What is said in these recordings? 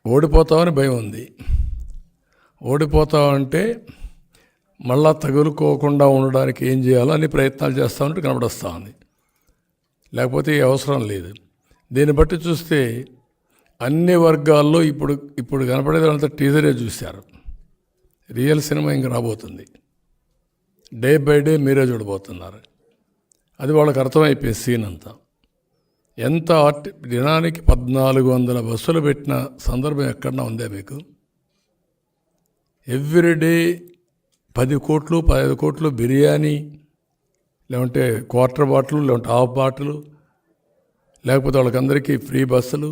ఓడిపోతామని భయం ఉంది. ఓడిపోతామంటే మళ్ళా తగులుకోకుండా ఉండడానికి ఏం చేయాలో అన్ని ప్రయత్నాలు చేస్తామంటే కనబడొస్తూ ఉంది. లేకపోతే అవసరం లేదు. దీన్ని బట్టి చూస్తే అన్ని వర్గాల్లో ఇప్పుడు కనపడేదంతా టీజరే చూశారు. రియల్ సినిమా ఇంక రాబోతుంది. డే బై డే మీరే చూడబోతున్నారు. అది వాళ్ళకి అర్థమైపోయే సీన్ అంతా. ఎంత దినానికి 1400 బస్సులు పెట్టిన సందర్భం ఎక్కడన్నా ఉందే మీకు? ఎవ్రీడే 10 కోట్లు 15 కోట్లు బిర్యానీ, లేకుంటే క్వార్టర్ బాటిల్, లేకుంటే హాఫ్ బాటిల్, లేకపోతే వాళ్ళకందరికీ ఫ్రీ బస్సులు.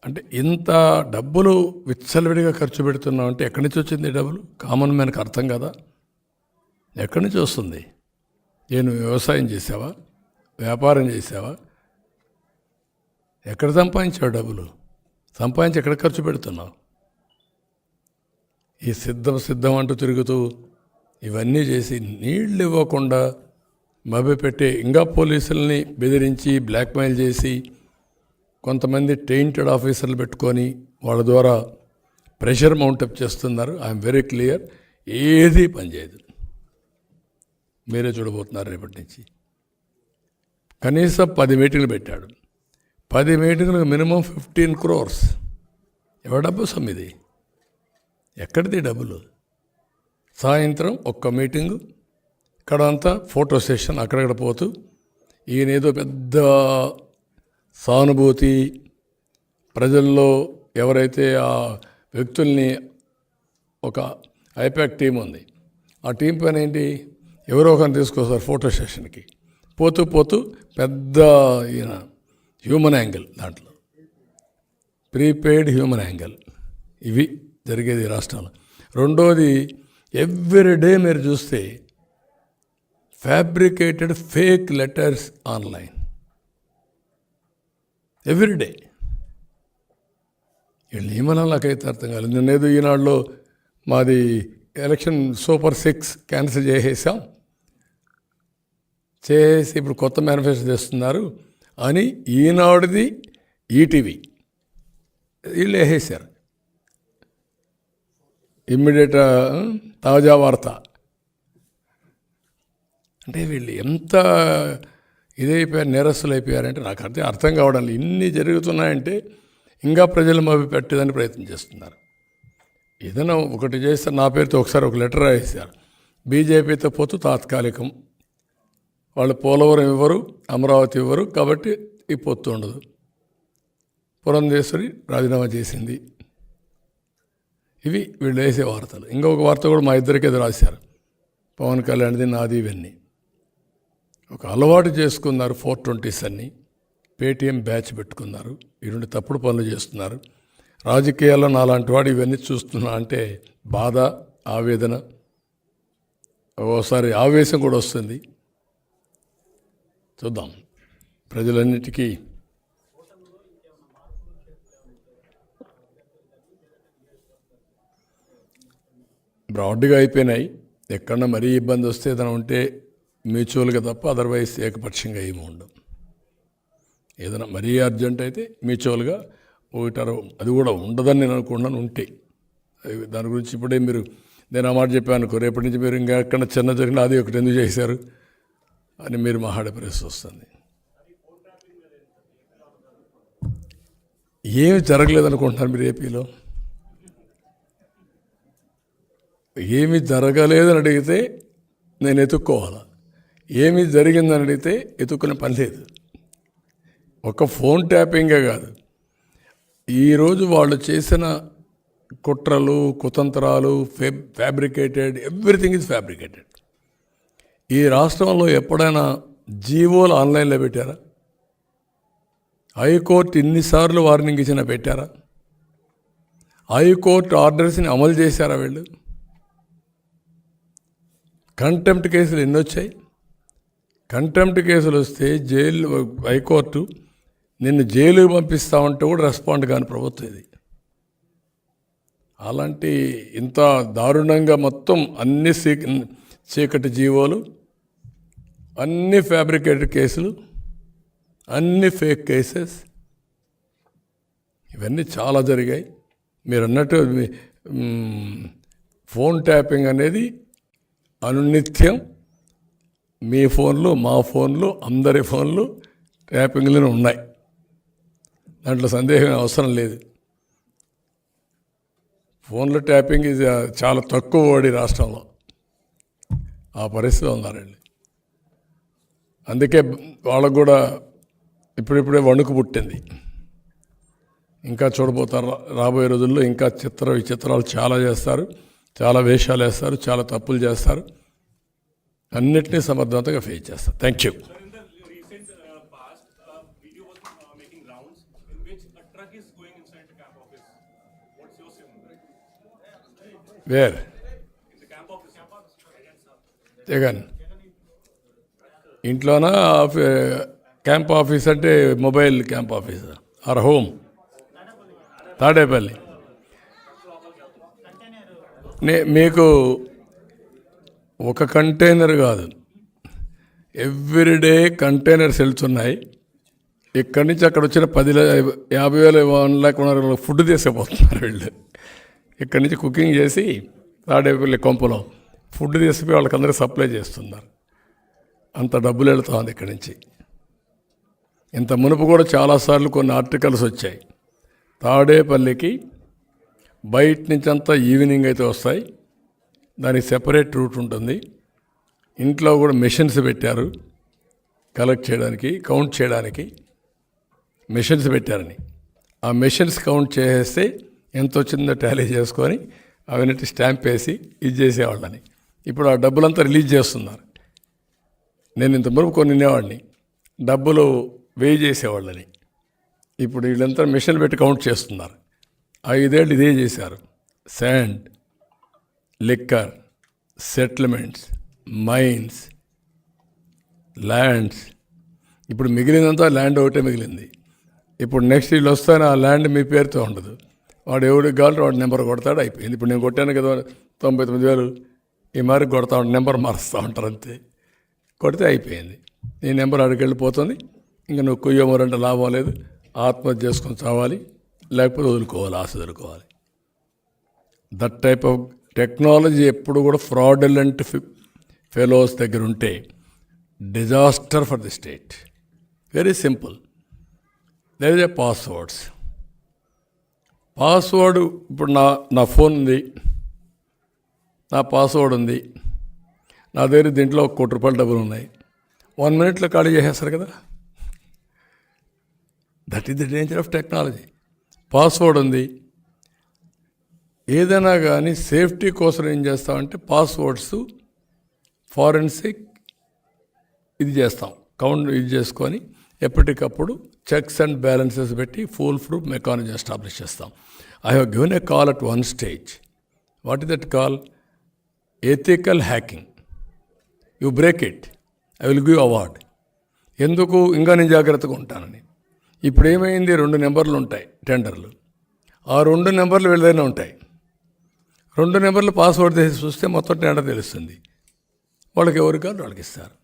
అంటే ఇంత డబ్బులు విచ్చలవిడిగా ఖర్చు పెడుతున్నామంటే ఎక్కడి నుంచి వచ్చింది డబ్బులు? కామన్ మ్యాన్కి అర్థం కదా. ఎక్కడి నుంచి వస్తుంది? నేను వ్యవసాయం చేసావా? వ్యాపారం చేసావా? ఎక్కడ సంపాదించావు డబ్బులు? సంపాదించి ఎక్కడ ఖర్చు పెడుతున్నావు? ఈ సిద్ధం అంటూ తిరుగుతూ ఇవన్నీ చేసి నీళ్ళు ఇవ్వకుండా మభ్యపెట్టే, ఇంకా పోలీసుల్ని బెదిరించి బ్లాక్మెయిల్ చేసి కొంతమంది టెయింటెడ్ ఆఫీసర్లు పెట్టుకొని వాళ్ళ ద్వారా ప్రెషర్ మౌంటప్ చేస్తున్నారు. I'm very clear. ఏది పనిచేయదు. మీరే చూడబోతున్నారు రేపటి నుంచి. కనీసం 10 మీటింగ్లు పెట్టాడు. 10 మీటింగ్లకు మినిమం 15 crores. ఎవరి డబ్బు సొమ్మిది? ఎక్కడిది డబ్బులు? సాయంత్రం ఒక్క మీటింగు, ఇక్కడ అంతా ఫోటో సెషన్, అక్కడక్కడ పోతూ ఈయన ఏదో పెద్ద సానుభూతి, ప్రజల్లో ఎవరైతే ఆ వ్యక్తుల్ని, ఒక ఐపాక్ టీం ఉంది, ఆ టీం పని ఏంటి? ఎవరో ఒకరిని తీసుకొస్తారు ఫోటో సెషన్కి. పోతూ పెద్ద ఈయన హ్యూమన్ యాంగిల్, దాంట్లో ప్రీపెయిడ్ హ్యూమన్ యాంగిల్. ఇవి జరిగేది రాష్ట్రంలో. రెండోది, ఎవ్రీడే మీరు చూస్తే fabricated fake letters online. Everyday. వీళ్ళు ఏమన్నా నాకైతే అర్థం కాలేదు. నేనేదో ఈనాడులో మాది ఎలక్షన్ సూపర్ 6 క్యాన్సిల్ చేసేసాం, చేసి ఇప్పుడు కొత్త మేనిఫెస్టో చేస్తున్నారు అని ఈనాడుది, ఈటీవీ వీళ్ళు వేసేసారు. ఇమ్మీడియట్ తాజా వార్త. అంటే వీళ్ళు ఎంత ఇదైపోయారు, నేరస్తులు అయిపోయారంటే నాకు అర్థం కావడం లేదు. ఇన్ని జరుగుతున్నాయంటే ఇంకా ప్రజలు మభ్య పెట్టేదని ప్రయత్నం చేస్తున్నారు. ఏదైనా ఒకటి చేస్తే నా పేరుతో ఒకసారి ఒక లెటర్ రాసేశారు. బీజేపీతో పోతూ తాత్కాలికం, వాళ్ళు పోలవరం ఇవ్వరు, అమరావతి ఇవ్వరు, కాబట్టి ఈ పొత్తు ఉండదు. పురంధేశ్వరి రాజీనామా చేసింది. ఇవి వీళ్ళు వేసే వార్తలు. ఇంకొక వార్త కూడా మా ఇద్దరికి ఎదురు రాశారు. పవన్ కళ్యాణ్ది, నాది, ఇవన్నీ ఒక అలవాటు చేసుకున్నారు. 420s అన్నీ పేటీఎం బ్యాచ్ పెట్టుకున్నారు. ఈ రెండు తప్పుడు పనులు చేస్తున్నారు. రాజకీయాల్లో నాలాంటి వాడు ఇవన్నీ చూస్తున్నా అంటే బాధ, ఆవేదన, ఓసారి ఆవేశం కూడా వస్తుంది. చూద్దాం. ప్రజలన్నిటికీ బ్రాడ్గా అయిపోయినాయి. ఎక్కడన్నా మరీ ఇబ్బంది వస్తే ఏదైనా ఉంటే మ్యూచువల్గా తప్ప అదర్వైజ్ ఏకపక్షంగా ఏమి ఉండవు. ఏదైనా మరీ అర్జెంట్ అయితే మ్యూచువల్గా ఒకటారు, అది కూడా ఉండదని నేను అనుకున్నాను. ఉంటే దాని గురించి ఇప్పుడే మీరు నేను ఆ మాట చెప్పాను అనుకో, రేపటి నుంచి మీరు ఇంకా ఎక్కడ చిన్న జరిగిన అది ఒకటి ఎందుకు చేశారు అని మీరు మాట్లాడే పరిస్థితి వస్తుంది. ఏమి జరగలేదనుకుంటున్నారు మీరు ఏపీలో? ఏమి జరగలేదని అడిగితే నేను ఎత్తుక్కోవాలా, ఏమి జరిగిందని అడిగితే ఎత్తుక్కునే పని లేదు. ఒక ఫోన్ ట్యాపింగే కాదు, ఈరోజు వాళ్ళు చేసిన కుట్రలు, కుతంత్రాలు, ఫ్యాబ్రికేటెడ్, ఎవ్రీథింగ్ ఈజ్ ఫ్యాబ్రికేటెడ్. ఈ రాష్ట్రంలో ఎప్పుడైనా జీవోలు ఆన్లైన్లో పెట్టారా? హైకోర్టు ఇన్నిసార్లు వార్నింగ్ ఇచ్చినా పెట్టారా? హైకోర్టు ఆర్డర్స్ని అమలు చేశారా వీళ్ళు? కంటెంప్ట్ కేసులు ఎన్ని వచ్చాయి? కంటెంప్ట్ కేసులు వస్తే జైలు, హైకోర్టు నిన్ను జైలుకి పంపిస్తామంటే కూడా రెస్పాండ్ కాని ప్రభుత్వం ఇది. అలాంటి ఇంత దారుణంగా మొత్తం అన్ని చీకటి జీవోలు, అన్ని ఫ్యాబ్రికేటెడ్ కేసులు, అన్ని ఫేక్ కేసెస్, ఇవన్నీ చాలా జరిగాయి. మీరు అన్నట్టు ఫోన్ ట్యాపింగ్ అనేది అనునిత్యం మీ ఫోన్లు, మా ఫోన్లు, అందరి ఫోన్లు ట్యాపింగ్లోనే ఉన్నాయి. దాంట్లో సందేహం అవసరం లేదు. ఫోన్ల ట్యాపింగ్ ఇది చాలా తక్కువ వాడి రాష్ట్రంలో ఆ పరిస్థితి ఉన్నారండి. అందుకే వాళ్ళకు కూడా ఇప్పుడిప్పుడే వణుకు పుట్టింది. ఇంకా చూడబోతారు రాబోయే రోజుల్లో. ఇంకా విచిత్రాలు చాలా చేస్తారు, చాలా వేషాలు వేస్తారు, చాలా తప్పులు చేస్తారు. అన్నిటినీ సమర్థవంతంగా ఫేస్ చేస్తారు. Thank you. వేర్ జగన్ ఇంట్లోనా? క్యాంప్ ఆఫీస్ అంటే mobile camp office or home? Tadepalli. మీకు ఒక కంటైనర్ కాదు, ఎవ్రీడే కంటైనర్స్ వెళ్తున్నాయి. ఇక్కడి నుంచి అక్కడ వచ్చిన 50,000 1 lakh ఫుడ్ తీసుకుపోతున్నారు వీళ్ళు. ఇక్కడి నుంచి కుకింగ్ చేసి తాడేపల్లి కొంపలో ఫుడ్ తీసుకుపోయి వాళ్ళకందరికీ సప్లై చేస్తున్నారు. అంత డబ్బులు వెళుతూ ఉంది ఇక్కడి నుంచి. ఇంత మునుపు కూడా చాలాసార్లు కొన్ని ఆర్టికల్స్ వచ్చాయి. తాడేపల్లికి బయట నుంచి అంతా ఈవినింగ్ అయితే వస్తాయి, దానికి సెపరేట్ రూట్ ఉంటుంది. ఇంట్లో కూడా మెషిన్స్ పెట్టారు కలెక్ట్ చేయడానికి, కౌంట్ చేయడానికి మెషిన్స్ పెట్టారని. ఆ మెషిన్స్ కౌంట్ చేసేస్తే ఎంత వచ్చిందో టాలీ చేసుకొని అవన్నీ స్టాంప్ వేసి ఇది చేసేవాళ్ళని. ఇప్పుడు ఆ డబ్బులంతా రిలీజ్ చేస్తున్నారు. నేను ఇంత మునుపు కొన్ని వినేవాడిని, డబ్బులు వేయి చేసేవాళ్ళని. ఇప్పుడు వీళ్ళంతా మిషన్లు పెట్టి కౌంట్ చేస్తున్నారు. 5 ఏళ్ళు ఇదే చేశారు. Sand, liquor, settlements, mines, lands. ఇప్పుడు మిగిలినంతా ల్యాండ్ ఒకటే మిగిలింది. ఇప్పుడు నెక్స్ట్ వీళ్ళు వస్తానే ఆ ల్యాండ్ మీ పేరుతో ఉండదు. వాడు ఎవడికి కావాలి వాడు నెంబర్ కొడతాడు, అయిపోయింది. ఇప్పుడు నేను కొట్టాను కదా 99,000, ఈ మరి కొడతా ఉంటాను, నెంబర్ మారుస్తూ ఉంటారు అంతే. కొడితే అయిపోయింది. నీ నెంబర్ అడిగి వెళ్ళిపోతుంది. ఇంకా నువ్వు కుయ్యమరంటే లాభం లేదు, ఆత్మహత్య చేసుకొని చావాలి, లేకపోతే వదులుకోవాలి, ఆశ వదులుకోవాలి. దట్ టైప్ ఆఫ్ టెక్నాలజీ ఎప్పుడు కూడా ఫ్రాడులెంట్ ఫెలోస్ దగ్గర ఉంటే disaster for the state. Very simple. There is a password. ఇప్పుడు నా ఫోన్ ఉంది, నా పాస్వర్డ్ ఉంది, నా దగ్గర దీంట్లో 1 కోటి రూపాయలు డబ్బులు ఉన్నాయి. 1 minute ఖాళీ చేసేస్తారు కదా. That is the danger of technology. Password ఉంది. ఏదైనా కానీ సేఫ్టీ కోసం ఏం చేస్తామంటే పాస్వర్డ్స్ ఫారెన్సిక్ ఇది చేస్తాం, కౌంట్ ఇది చేసుకొని ఎప్పటికప్పుడు చెక్స్ అండ్ బ్యాలెన్సెస్ పెట్టి ఫుల్ ప్రూఫ్ మెకానిజం ఎస్టాబ్లిష్ చేస్తాం. I have given a call at one stage. What is that call? Ethical hacking. You break it, I will give award. ఎందుకు? ఇంకా నేను జాగ్రత్తగా ఉంటానని. ఇప్పుడు ఏమైంది? 2 నెంబర్లు ఉంటాయి టెండర్లు. ఆ 2 నెంబర్లు వీళ్ళదైనా ఉంటాయి. 2 నెంబర్లు పాస్వర్డ్ చేసి చూస్తే మొత్తం టెండర్ తెలుస్తుంది. వాళ్ళకి ఎవరికి కావాలి వాళ్ళకి ఇస్తారు.